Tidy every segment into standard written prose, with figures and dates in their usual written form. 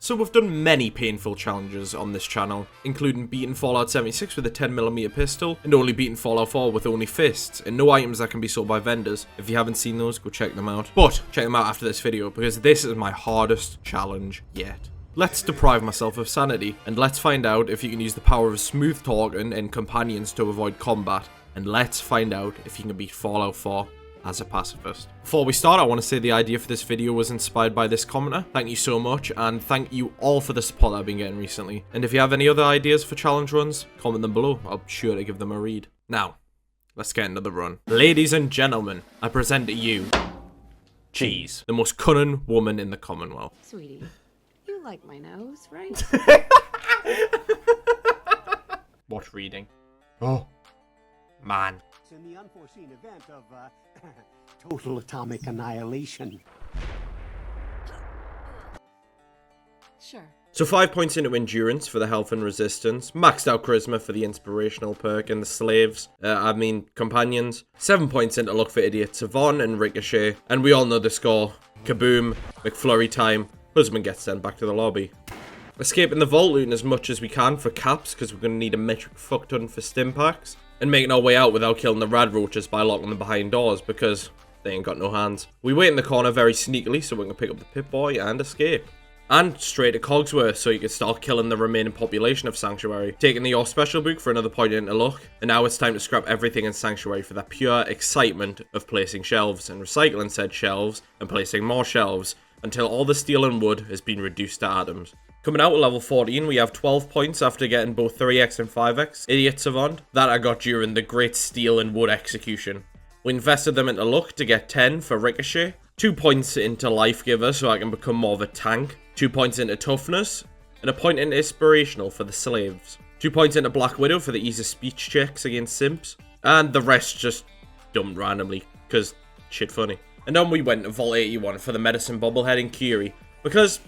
So we've done many painful challenges on this channel, including beating Fallout 76 with a 10mm pistol, and only beating Fallout 4 with only fists, and no items that can be sold by vendors. If you haven't seen those, go check them out. But check them out after this video, because this is my hardest challenge yet. Let's deprive myself of sanity, and let's find out if you can use the power of smooth talking and companions to avoid combat, and let's find out if you can beat Fallout 4 as a pacifist. Before we start, I want to say the idea for this video was inspired by this commenter. Thank you so much, and thank you all for the support I've been getting recently. And if you have any other ideas for challenge runs, comment them below. I'll be sure to give them a read. Now, let's get into the run. Ladies and gentlemen, I present to you Cheese, the most cunning woman in the Commonwealth. Sweetie, you like my nose, right? What reading? Oh, man. In the unforeseen event of total atomic annihilation. Sure. So 5 points into endurance for the health and resistance, maxed out charisma for the inspirational perk and the slaves, companions, 7 points into luck for idiot Savon and Ricochet, and we all know the score. Kaboom, McFlurry time, husband gets sent back to the lobby. Escaping the vault, looting as much as we can for caps, because we're going to need a metric fuck ton for stim packs. And making our way out without killing the rad roaches by locking them behind doors, because they ain't got no hands. We wait in the corner very sneakily so we can pick up the Pip-Boy and escape. And straight to Cogsworth so you can start killing the remaining population of Sanctuary. Taking the Your Special book for another point into luck. And now it's time to scrap everything in Sanctuary for that pure excitement of placing shelves and recycling said shelves and placing more shelves until all the steel and wood has been reduced to atoms. Coming out at level 14, we have 12 points after getting both 3x and 5x Idiot Savant that I got during the Great Steel and Wood Execution. We invested them into luck to get 10 for Ricochet, 2 points into Life Giver so I can become more of a tank, 2 points into Toughness, and a point into Inspirational for the Slaves, 2 points into Black Widow for the ease of speech checks against simps, and the rest just dumped randomly, because shit funny. And then we went to Vault 81 for the Medicine Bobblehead and Curie, because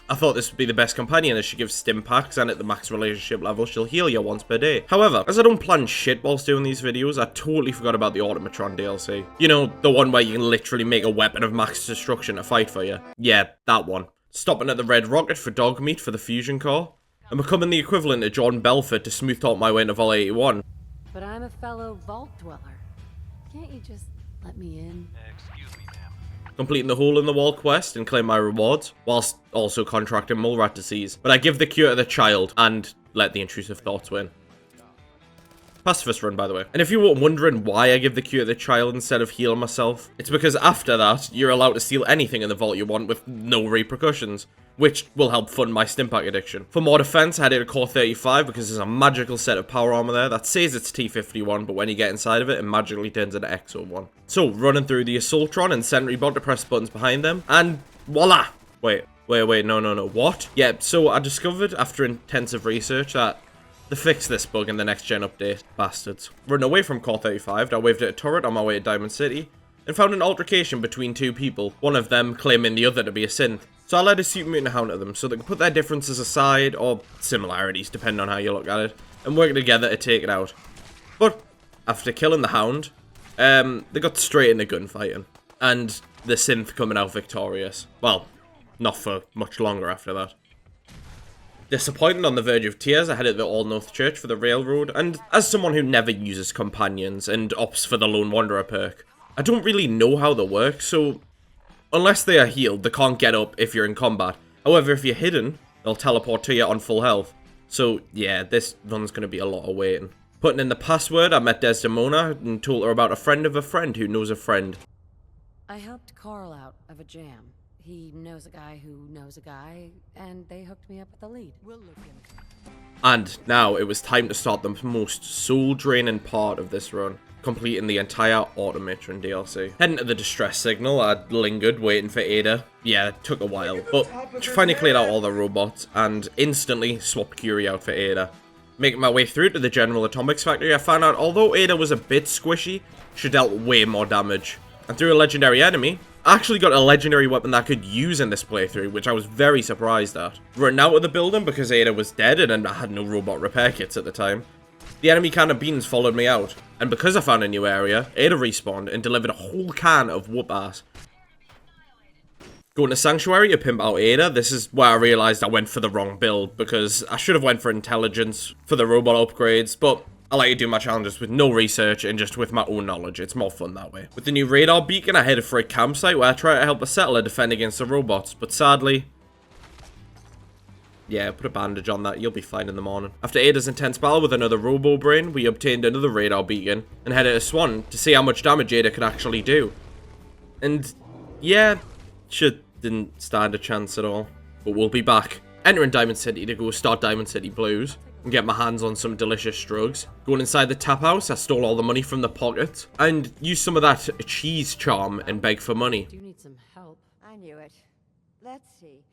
I thought this would be the best companion as she gives stim packs and at the max relationship level she'll heal you once per day. However, as I don't plan shit whilst doing these videos, I totally forgot about the Automaton DLC. You know, the one where you can literally make a weapon of max destruction to fight for you. Yeah, that one. Stopping at the Red Rocket for dog meat for the fusion core, and becoming the equivalent of Jordan Belfort to smooth talk my way into Vault 81. But I'm a fellow vault dweller. Can't you just let me in? Completing the Hole in the Wall quest and claim my rewards, whilst also contracting mole rat disease. But I give the cure to the child and let the intrusive thoughts win. Pacifist run, by the way. And if you were wondering why I give the cure to the child instead of healing myself, it's because after that, you're allowed to steal anything in the vault you want with no repercussions, which will help fund my Stimpack addiction. For more defense, I had it at core 35 because there's a magical set of power armor there that says it's T51, but when you get inside of it, it magically turns into X01. So, running through the Assaultron and Sentry Bot to press buttons behind them, and voila! Wait, no, what? Yeah, so I discovered after intensive research that they fixed this bug in the next gen update, bastards. Running away from core 35, I waved at a turret on my way to Diamond City, and found an altercation between two people, one of them claiming the other to be a synth. So I led a super mutant hound at them so they could put their differences aside, or similarities depending on how you look at it, and work together to take it out. But after killing the hound, they got straight into gunfighting, and the synth coming out victorious. Well, not for much longer after that. Disappointed on the verge of tears, I headed to the All North Church for the railroad, and as someone who never uses companions and opts for the Lone Wanderer perk, I don't really know how they work, so unless they are healed, they can't get up if you're in combat. However, if you're hidden, they'll teleport to you on full health. So yeah, this run's going to be a lot of waiting. Putting in the password, I met Desdemona and told her about a friend of a friend who knows a friend. I helped Carl out of a jam. He knows a guy who knows a guy, and they hooked me up with the lead. We'll look into it. And now it was time to start the most soul-draining part of this run, completing the entire Automaton DLC. Heading to the distress signal, I lingered waiting for Ada. Yeah, it took a while, but she finally cleared out all the robots and instantly swapped Curie out for Ada. Making my way through to the General Atomics Factory, I found out although Ada was a bit squishy, she dealt way more damage. And through a legendary enemy, I actually got a legendary weapon that I could use in this playthrough, which I was very surprised at. Running out of the building because Ada was dead and I had no robot repair kits at the time. The enemy can of beans followed me out, and because I found a new area, Ada respawned and delivered a whole can of whoop ass. Going to Sanctuary to pimp out Ada. This is where I realised I went for the wrong build, because I should have went for intelligence for the robot upgrades, but I like to do my challenges with no research and just with my own knowledge. It's more fun that way. With the new radar beacon, I headed for a campsite where I try to help a settler defend against the robots, but sadly... yeah, put a bandage on that, you'll be fine in the morning. After Ada's intense battle with another robo-brain, we obtained another radar beacon and headed to Swan to see how much damage Ada could actually do. And yeah, she didn't stand a chance at all. But we'll be back. Entering Diamond City to go start Diamond City Blues and get my hands on some delicious drugs. Going inside the tap house, I stole all the money from the pocket and used some of that cheese charm and beg for money. Do you need some help? I knew it. Let's see.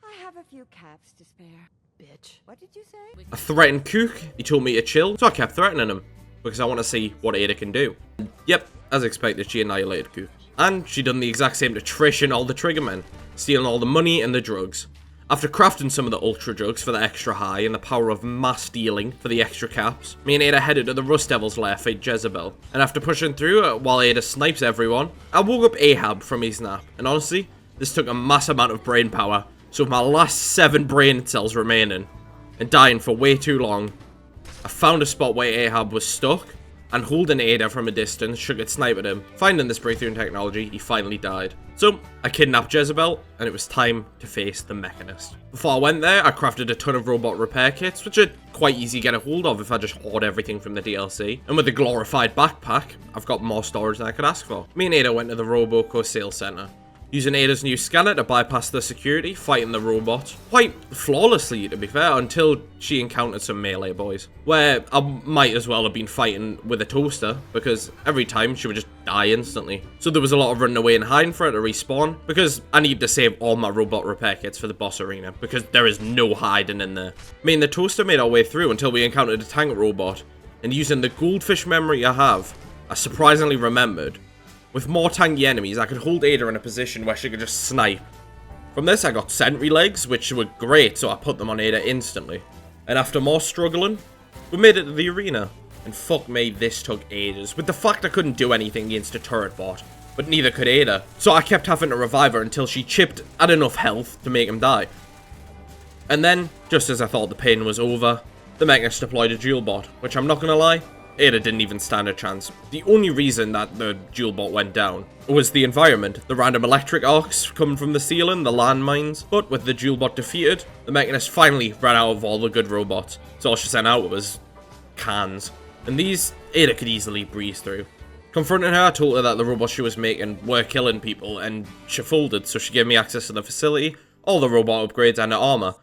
I have a few caps to spare. Bitch. What did you say? I threatened Kook. He told me to chill, so I kept threatening him because I want to see what Ada can do. And yep, as expected, she annihilated Kook. And she done the exact same to Trish and all the Triggermen, stealing all the money and the drugs. After crafting some of the ultra drugs for the extra high and the power of mass dealing for the extra caps, me and Ada headed to the Rust Devil's lair, fight Jezebel. And after pushing through while Ada snipes everyone, I woke up Ahab from his nap. And honestly, this took a mass amount of brain power. So with my last 7 brain cells remaining and dying for way too long, I found a spot where Ahab was stuck and holding Ada from a distance, she could snipe at him. Finding this breakthrough in technology, he finally died. So, I kidnapped Jezebel, and it was time to face the Mechanist. Before I went there, I crafted a ton of robot repair kits, which are quite easy to get a hold of if I just hoard everything from the DLC. And with the glorified backpack, I've got more storage than I could ask for. Me and Ada went to the Roboco sales center, using Ada's new scanner to bypass the security, fighting the robot. Quite flawlessly, to be fair, until she encountered some melee boys. Where I might as well have been fighting with a toaster, because every time she would just die instantly. So there was a lot of running away and hiding for her to respawn, because I need to save all my robot repair kits for the boss arena, because there is no hiding in there. Me and the toaster made our way through until we encountered a tank robot, and using the goldfish memory I have, I surprisingly remembered, with more tanky enemies, I could hold Ada in a position where she could just snipe. From this, I got sentry legs, which were great, so I put them on Ada instantly. And after more struggling, we made it to the arena. And fuck me, this took ages, with the fact I couldn't do anything against a turret bot. But neither could Ada, so I kept having to revive her until she chipped at enough health to make him die. And then, just as I thought the pain was over, the Mechanist deployed a dual bot, which I'm not gonna lie, Ada didn't even stand a chance. The only reason that the dual bot went down was the environment, the random electric arcs coming from the ceiling, the landmines. But with the dual bot defeated, the Mechanist finally ran out of all the good robots, so all she sent out was cans. And these, Ada could easily breeze through. Confronting her, I told her that the robots she was making were killing people, and she folded, so she gave me access to the facility, all the robot upgrades, and the armor,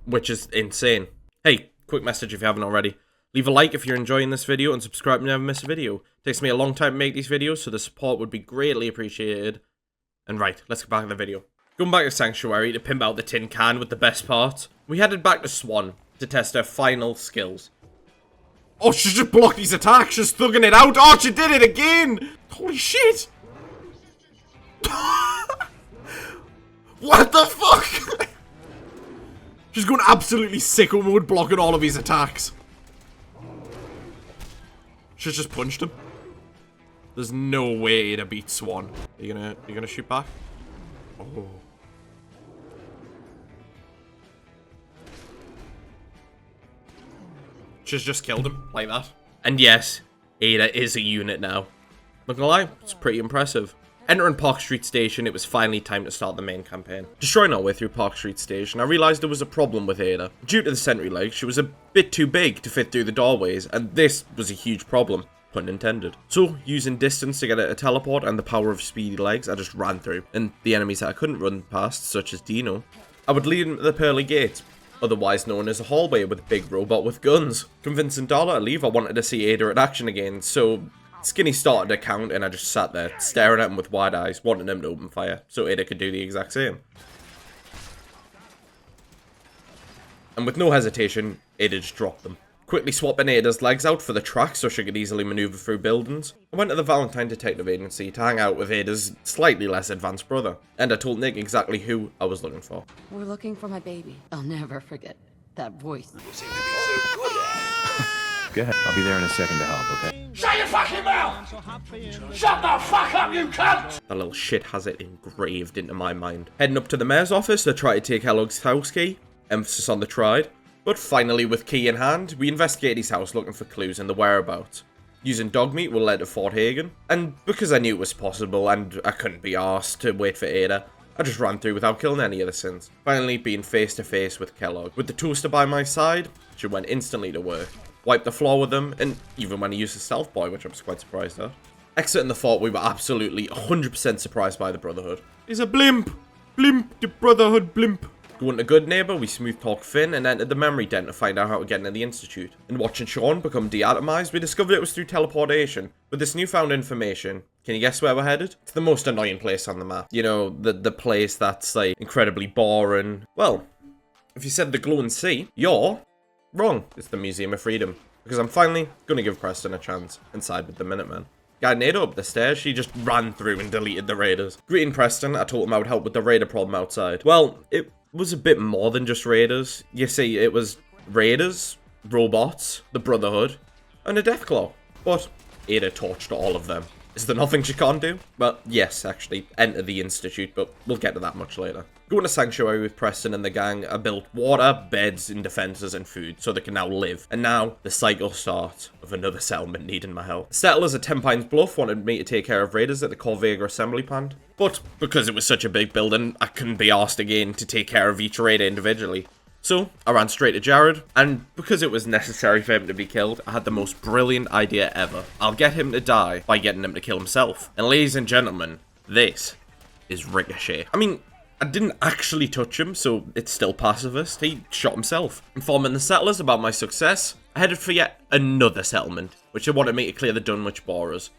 which is insane. Hey, quick message if you haven't already. Leave a like if you're enjoying this video and subscribe to never miss a video. It takes me a long time to make these videos, so the support would be greatly appreciated. And right, let's get back to the video. Going back to Sanctuary to pimp out the tin can with the best parts, we headed back to Swan to test her final skills. Oh, she just blocked his attack, she's thugging it out. Oh, she did it again! Holy shit! What the fuck? She's going absolutely sicko mode, blocking all of his attacks. She's just punched him. There's no way to beat Swan. Are you gonna shoot back? Oh. She's just killed him like that. And yes, Ada is a unit now. Not gonna lie, it's pretty impressive. Entering Park Street Station, it was finally time to start the main campaign. Destroying our way through Park Street Station, I realised there was a problem with Ada. Due to the sentry legs, she was a bit too big to fit through the doorways, and this was a huge problem, pun intended. So, using distance to get her to teleport and the power of speedy legs, I just ran through. And the enemies that I couldn't run past, such as Dino, I would lead them to the Pearly Gates, otherwise known as a hallway with a big robot with guns. Convincing Darla to leave, I wanted to see Ada in action again, so Skinny started to count, and I just sat there, staring at him with wide eyes, wanting him to open fire, so Ada could do the exact same. And with no hesitation, Ada just dropped them. Quickly swapping Ada's legs out for the track so she could easily maneuver through buildings, I went to the Valentine Detective Agency to hang out with Ada's slightly less advanced brother, and I told Nick exactly who I was looking for. We're looking for my baby. I'll never forget that voice. You seem to be so good at it. Go ahead. I'll be there in a second to help, okay? Shut your fucking mouth! Shut the fuck up, you cunt! That little shit has it engraved into my mind. Heading up to the mayor's office to try to take Kellogg's house key. Emphasis on the tried. But finally, with key in hand, we investigate his house looking for clues in the whereabouts. Using dog meat will lead to Fort Hagen. And because I knew it was possible and I couldn't be arsed to wait for Ada, I just ran through without killing any of the sins. Finally being face to face with Kellogg. With the toaster by my side, she went instantly to work. Wiped the floor with him, and even when he used his stealth boy, which I was quite surprised at. Exiting the fort, we were absolutely 100% surprised by the Brotherhood. He's a blimp! Blimp! The Brotherhood blimp! Going to Good Neighbor, we smooth talk Finn and entered the memory den to find out how to get into the Institute. And watching Sean become deatomized, we discovered it was through teleportation. With this newfound information, can you guess where we're headed? To the most annoying place on the map. You know, the place that's like incredibly boring. Well, if you said the glowing sea, you're wrong. It's the Museum of Freedom. Because I'm finally going to give Preston a chance and side with the Minutemen. Guiding Ada up the stairs, she just ran through and deleted the raiders. Greeting Preston, I told him I would help with the raider problem outside. Well, it was a bit more than just raiders. You see, it was raiders, robots, the Brotherhood, and a Deathclaw. But Ada torched all of them. Is there nothing she can't do? Well, yes, actually, enter the Institute, but we'll get to that much later. Going to Sanctuary with Preston and the gang, I built water, beds, and defenses and food, so they can now live. And now, the cycle starts of another settlement needing my help. Settlers at 10 Pines Bluff wanted me to take care of raiders at the Corvega assembly plant. But, because it was such a big building, I couldn't be asked again to take care of each raider individually. So, I ran straight to Jared, and because it was necessary for him to be killed, I had the most brilliant idea ever. I'll get him to die by getting him to kill himself. And ladies and gentlemen, this is Ricochet. I mean, I didn't actually touch him, so it's still pacifist. He shot himself. Informing the settlers about my success, I headed for yet another settlement, which they wanted me to clear the Dunwich borers.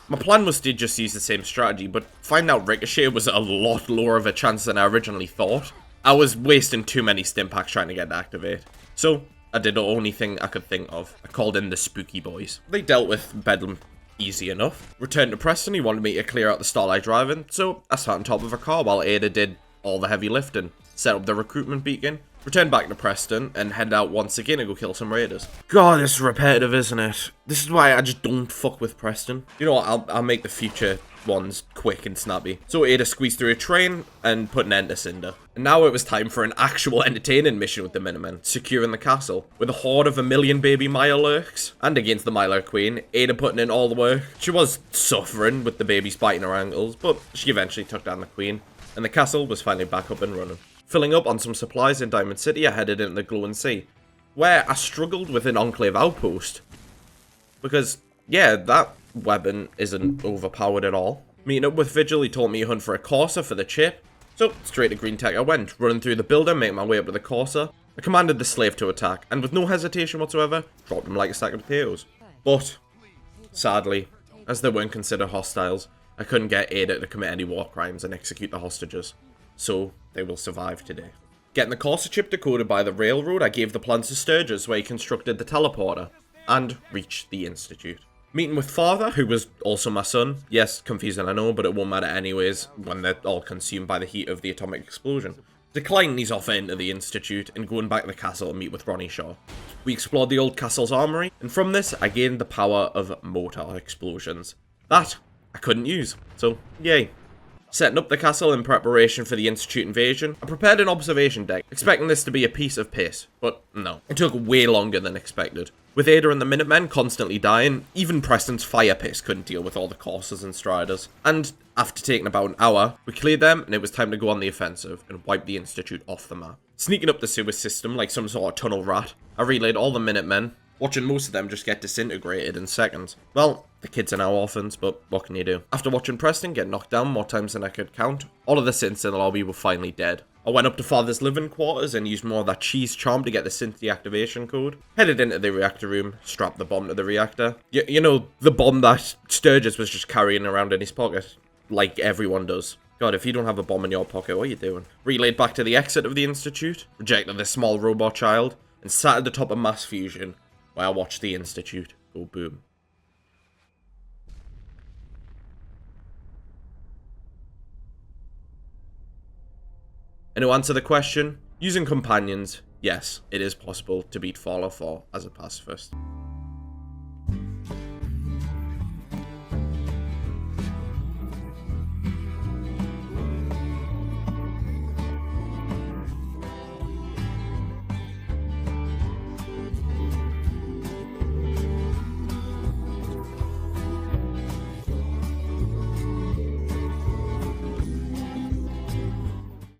My plan was to just use the same strategy, but find out Ricochet was a lot lower of a chance than I originally thought. I was wasting too many stim packs trying to get to activate. So, I did the only thing I could think of. I called in the Spooky Boys. They dealt with Bedlam easy enough. Returned to Preston, he wanted me to clear out the Starlight Drive-In, so I sat on top of a car while Ada did all the heavy lifting. Set up the recruitment beacon, returned back to Preston, and head out once again to go kill some raiders. God, this is repetitive, isn't it? This is why I just don't fuck with Preston. You know what, I'll make the future ones quick and snappy. So Ada squeezed through a train and put an end to Cinder. And now it was time for an actual entertaining mission with the Minutemen, securing the castle. With a horde of 1 million baby Mirelurks, and against the Mirelurk Queen, Ada putting in all the work. She was suffering with the babies biting her ankles, but she eventually took down the Queen, and the castle was finally back up and running. Filling up on some supplies in Diamond City, I headed into the Glowing Sea, where I struggled with an Enclave outpost. Because, yeah, that weapon isn't overpowered at all. Meeting up with Vigil, he told me to hunt for a Corsair for the chip. So, straight to Green Tech I went, running through the building, making my way up to the Corsair. I commanded the slave to attack, and with no hesitation whatsoever, dropped him like a sack of potatoes. But, sadly, as they weren't considered hostiles, I couldn't get Ada to commit any war crimes and execute the hostages. So, they will survive today. Getting the Corsair chip decoded by the railroad, I gave the plans to Sturgis, where he constructed the teleporter, and reached the Institute. Meeting with Father, who was also my son. Yes, confusing I know, but it won't matter anyways when they're all consumed by the heat of the atomic explosion. Declining his offer into the Institute and going back to the castle to meet with Ronnie Shaw. We explored the old castle's armory, and from this I gained the power of mortar explosions. That I couldn't use, so yay. Setting up the castle in preparation for the Institute invasion, I prepared an observation deck, expecting this to be a piece of piss, but no. It took way longer than expected. With Ada and the Minutemen constantly dying, even Preston's fire piss couldn't deal with all the Corsairs and Striders. And after taking about an hour, we cleared them and it was time to go on the offensive and wipe the Institute off the map. Sneaking up the sewer system like some sort of tunnel rat, I relayed all the Minutemen, watching most of them just get disintegrated in seconds. Well, the kids are now orphans, but what can you do? After watching Preston get knocked down more times than I could count, all of the synths in the lobby were finally dead. I went up to Father's living quarters and used more of that cheese charm to get the synth deactivation code. Headed into the reactor room, strapped the bomb to the reactor. You know, the bomb that Sturgis was just carrying around in his pocket, like everyone does. God, if you don't have a bomb in your pocket, what are you doing? Relayed back to the exit of the Institute, rejected the small robot child, and sat at the top of mass fusion, where I watched the Institute go boom. And to answer the question, using companions, yes, it is possible to beat Fallout 4 as a pacifist.